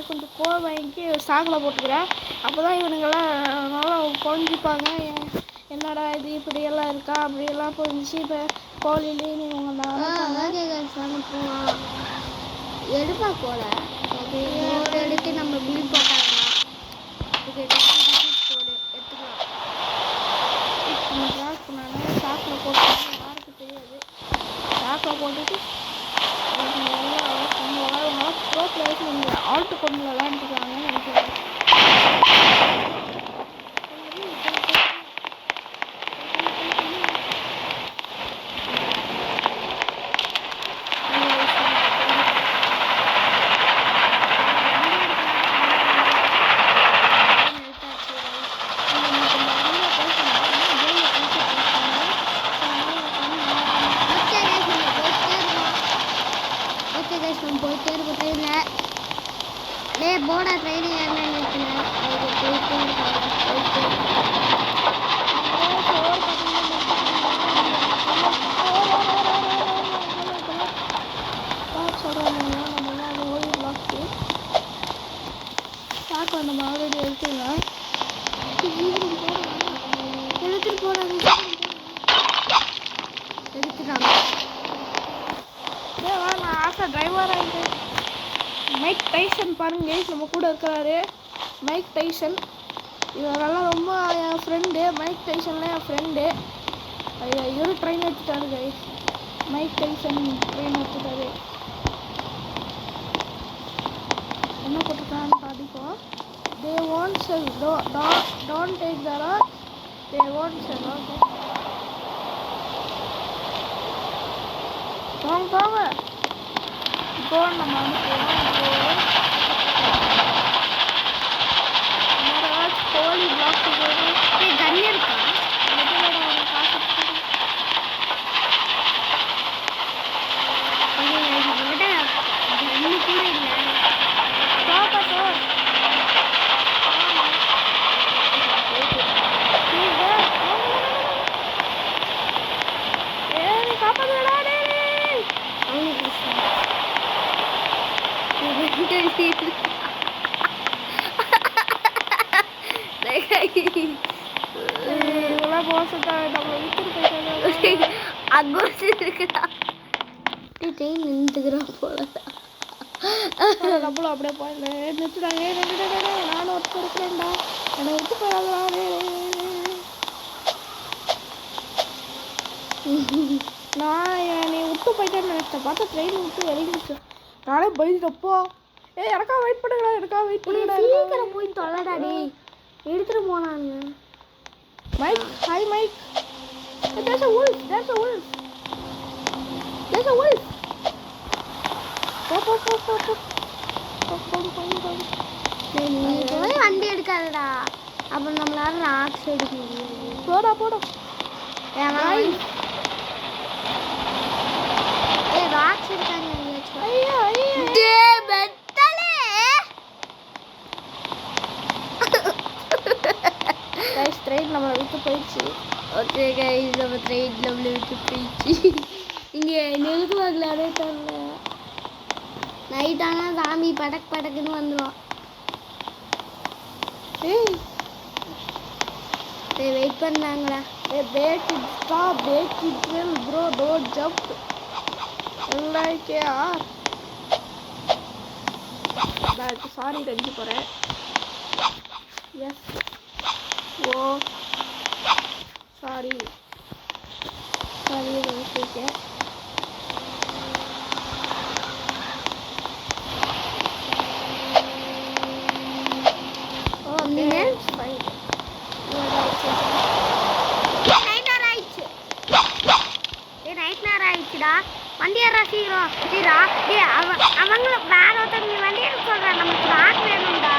கொஞ்சம் கோல் வாங்கி சாக்கில் போட்டுக்கிறேன். அப்போ தான் இவனுங்கெல்லாம் நல்லா புரிஞ்சுப்பாங்க. என்னடா இது இப்படியெல்லாம் இருக்கா அப்படியெல்லாம் புரிஞ்சு இப்போ கோழிலே இவங்க எடுப்பா போல எடுத்து நம்ம பில் போட்டாங்க எடுத்துக்கலாம். சாக்கில் போட்டு யாருக்கு தெரியாது. சாக்கில் போட்டுட்டு ப்ரோ பிளேயர்ஸ் நீங்கள் ஆல்ட்டு கொண்டு விளையாண்டுருக்காங்கன்னு நினைக்கிறேன். போடா ட்ரெயினிங் நம்ம ஆல்ரெடி எடுத்துக்கலாம். எடுத்துட்டு போறாங்க எடுத்துட்டாங்க. நான் ஆசை டிரைவர் ஆகிட்டு மைக் டைசன் பாருங்க நம்ம கூட இருக்கிறாரு. மைக் டைசன் இவரெல்லாம் ரொம்ப என் ஃப்ரெண்டு. மைக் டைசன்லாம் என் ஃப்ரெண்டு. இவரு ட்ரெயின் எடுத்துட்டாரு கைஸ். மைக் டைசன் ட்ரெயின் எடுத்துட்டாரு. என்ன போட்டிருக்கான்னு பார்த்துப்போம். They want sell don't take Tura they want sell. Okay போங்க இப்போ நம்ம அனுப்புவோம். கோழி பிளாக் கன் இருக்கா நம்மளும் அப்படியே போயிடல. நிறுத்துறாங்க. நானும் ஒருத்தர் இருக்கிறேன்டா. என்னை விட்டு போயிடாதே. நான் நீ விட்டு போயிட்டேன்னு நினைச்சேன். பார்த்தா ட்ரெயின் விட்டு இறங்கிடுச்சு. நானே பயந்துட்டப்போ எனக்கா வெயிட் பண்ணுங்கடா. சீக்கிரம் போய் தொலைடாடி எடுத்துட்டு போனாங்க. Mike hi Mike. There's a wolf. வண்டி எடுக்காதடா. அப்புறம் நம்மளால ராக்ஸ் எடுக்க முடியாது. போடா ராக்ஸ் எடுக்காங்க. ட்ரெயின் நம்மளை விட்டு போயிடுச்சு. ஓகே கைஸ் நம்ம ட்ரெயின் நம்மளை விட்டு போயிடுச்சு. இங்கே நிறுத்துவாங்களே அதே தரல. நைட் ஆனால் சாமி படக்குன்னு வந்துடும். வெயிட் பண்ணாங்களா? break it, stop, break it, drill, bro, don't jump. Like yaar. That sorry ரெண்டு போறேன். Yes. Oh. Sorry. Okay. Oh, minutes. Fine. வண்டி ஏறா சீக்கிரம். அவங்கள வேற ஒருத்தங்க வண்டி எடுக்க சொல்றேன். நமக்கு ராக் வேணும்டா.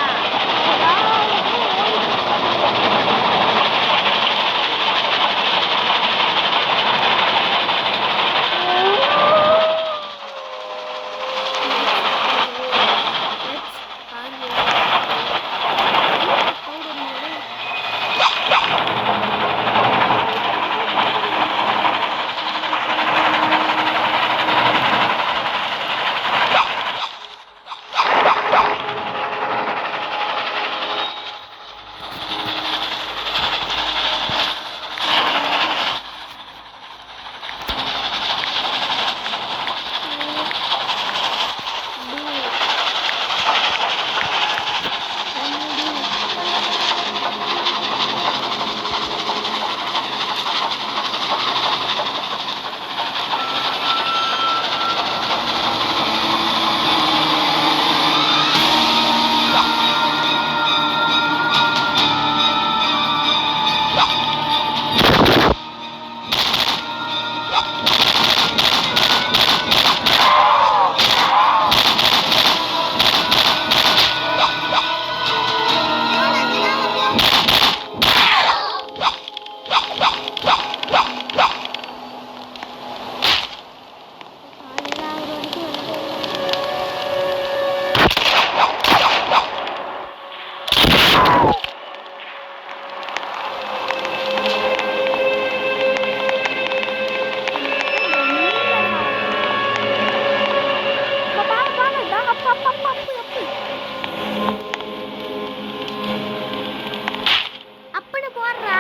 அப்படி போடுறா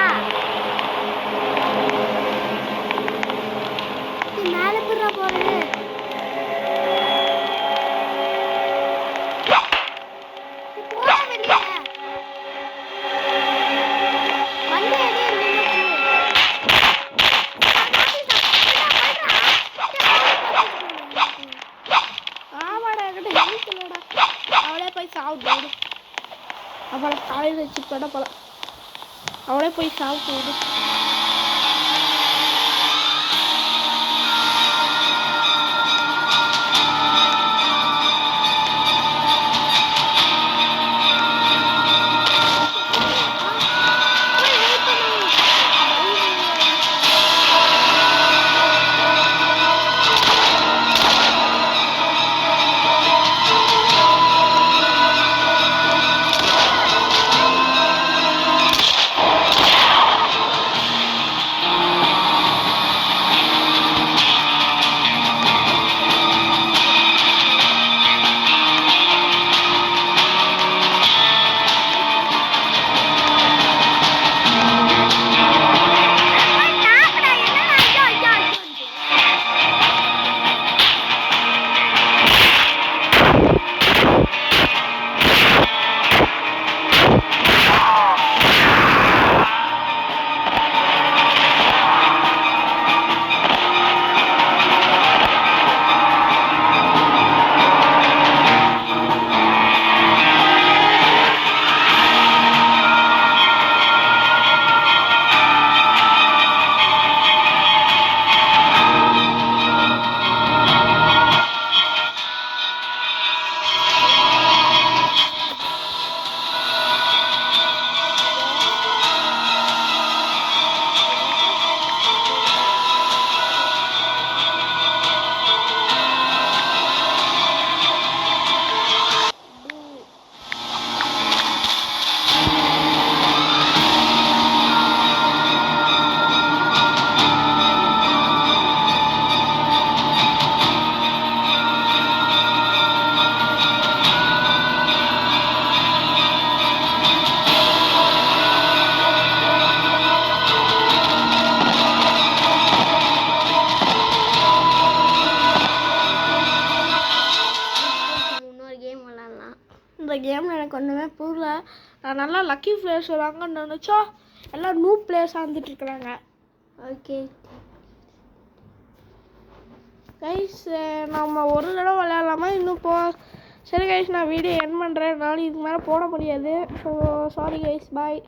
மேல பிறா போறது அவளே போய் சாப்பிட்டு அவளை காலையில் வச்சு பட போல அவளே போய் சாப்பிட்டு இந்த கேமில் எனக்கு ஒன்றுமே புரியல. நான் நல்லா லக்கி பிளேயர்ஸ் வராங்கன்னு நினச்சா எல்லாம் நியூ பிளேயர்ஸாக வந்துட்டுருக்குறாங்க. ஓகே கைஸ், நம்ம ஒரு தடவை விளையாடலாமா இன்னும் சரி கைஸ், நான் வீடியோ என் பண்ணுறேன். என்னால் இதுக்கு மேலே போட முடியாது. ஸோ சாரி கைஸ், பாய்.